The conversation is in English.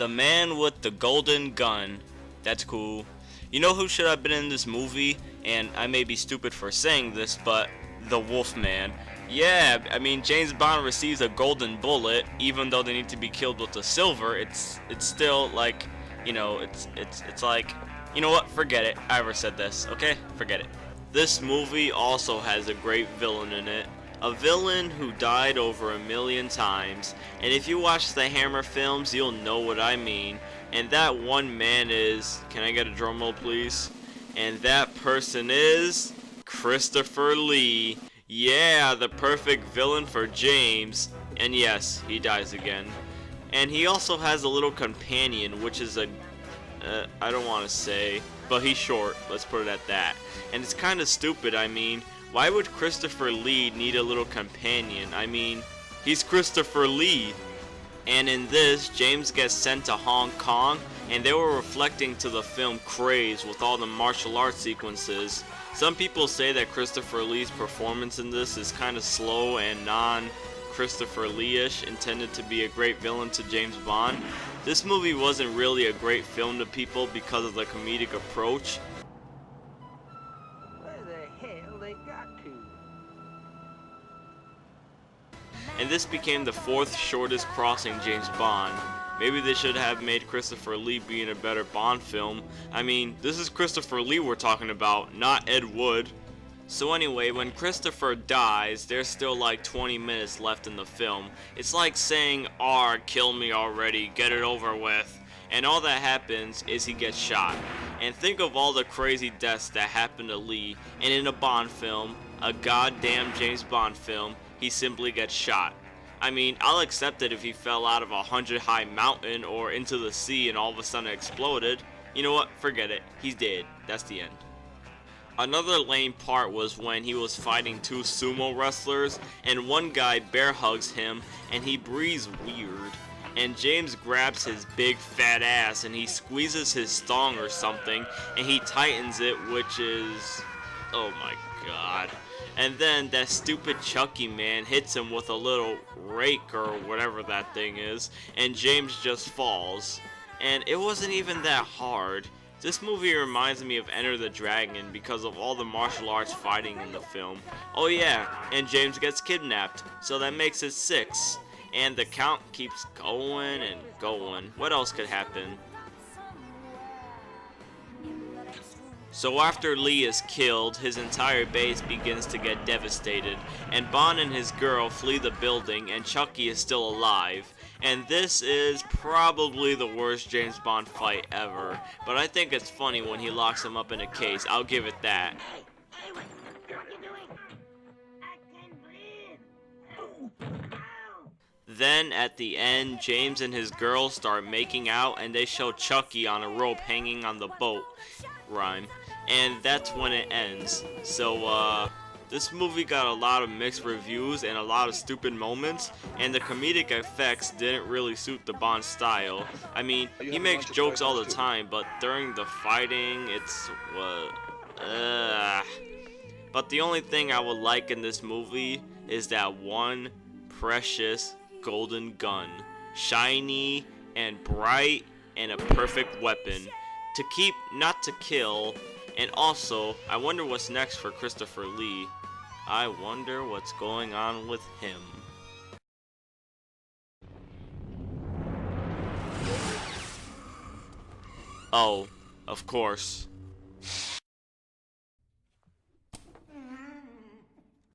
The man with the golden gun. That's cool. You know who should have been in this movie? And I may be stupid for saying this, but the Wolfman. Yeah, I mean, James Bond receives a golden bullet, even though they need to be killed with a silver. It's still like, you know, it's like, you know what? Forget it. I ever said this. Okay, forget it. This movie also has a great villain in it. A villain who died over 1,000,000 times, and if you watch the Hammer films, you'll know what I mean. And that one man is, can I get a drum roll please? And that person is Christopher Lee. Yeah, the perfect villain for James. And yes, he dies again. And he also has a little companion, which is a, I don't want to say, but he's short, let's put it at that. And it's kind of stupid, I mean, why would Christopher Lee need a little companion? I mean, he's Christopher Lee. And in this, James gets sent to Hong Kong, and they were reflecting to the film Craze with all the martial arts sequences. Some people say that Christopher Lee's performance in this is kind of slow and non-Christopher Lee-ish, intended to be a great villain to James Bond. This movie wasn't really a great film to people because of the comedic approach. And this became the 4th shortest crossing James Bond. Maybe they should have made Christopher Lee be in a better Bond film. I mean, this is Christopher Lee we're talking about, not Ed Wood. So anyway, when Christopher dies, there's still like 20 minutes left in the film. It's like saying, "R, kill me already, get it over with." And all that happens is he gets shot. And think of all the crazy deaths that happen to Lee, and in a Bond film, a goddamn James Bond film, he simply gets shot. I mean, I'll accept it if he fell out of a 100-high mountain or into the sea and all of a sudden exploded. You know what? Forget it. He's dead. That's the end. Another lame part was when he was fighting 2 sumo wrestlers and one guy bear hugs him and he breathes weird. And James grabs his big fat ass and he squeezes his thong or something and he tightens it, which is... oh my god. And then that stupid Chucky man hits him with a little rake or whatever that thing is, and James just falls. And it wasn't even that hard. This movie reminds me of Enter the Dragon because of all the martial arts fighting in the film. Oh yeah, and James gets kidnapped, so that makes it 6. And the count keeps going and going. What else could happen? So after Lee is killed, his entire base begins to get devastated, and Bond and his girl flee the building, and Chucky is still alive. And this is probably the worst James Bond fight ever, but I think it's funny when he locks him up in a case, I'll give it that. Hey, what you doing? I can breathe. Ow. Then at the end, James and his girl start making out, and they show Chucky on a rope hanging on the boat. Rhyme. And that's when it ends. So this movie got a lot of mixed reviews and a lot of stupid moments, and the comedic effects didn't really suit the Bond style. I mean, he makes jokes all the time, but during the fighting, it's But the only thing I would like in this movie is that one precious golden gun, shiny and bright and a perfect weapon. To keep, not to kill. And also, I wonder what's next for Christopher Lee. I wonder what's going on with him. Oh, of course.